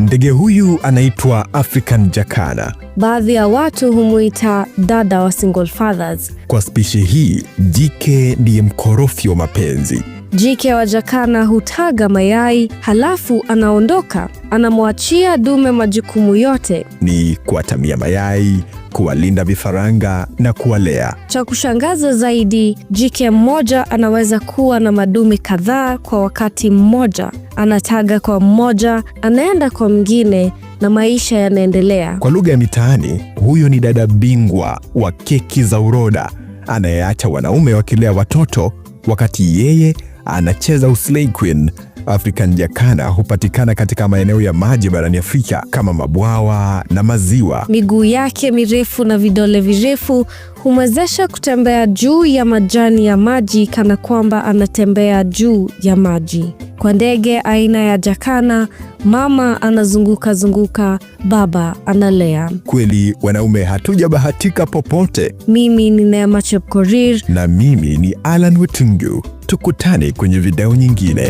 Ndege huyu anaitwa African Jacana. Baadhi ya watu humuita dada wa single fathers. Kwa spishi hii, jike ndiye mkorofi wa mapenzi. Jike wa Jacana hutaga mayai, halafu anaondoka. Anamwachia dume majukumu yote. Ni kuatamia mayai, kuwalinda vifaranga na kuwalea. Cha kushangaza zaidi, jike mmoja anaweza kuwa na madume kadhaa kwa wakati mmoja. Anataga kwa mmoja, anaenda kwa mwingine na maisha yanaendelea. Kwa lugha ya mitaani, huyo ni dada bingwa wa keki za uroda, anayeacha wanaume wakilea watoto wakati yeye anacheza uslay queen. African Jacana hupatikana katika maeneo ya maji barani Afrika kama mabwawa na maziwa. Miguu yake mirefu na vidole virefu humwezesha kutembea juu ya majani ya maji kana kwamba anatembea juu ya maji. Kwa ndege aina ya Jacana, mama anazunguka, baba analea. Kweli wanaume hatujabahatika popote. Mimi ni Neema Chepkorir na mimi ni Alan Wetungu. Tukutane kwenye video nyingine.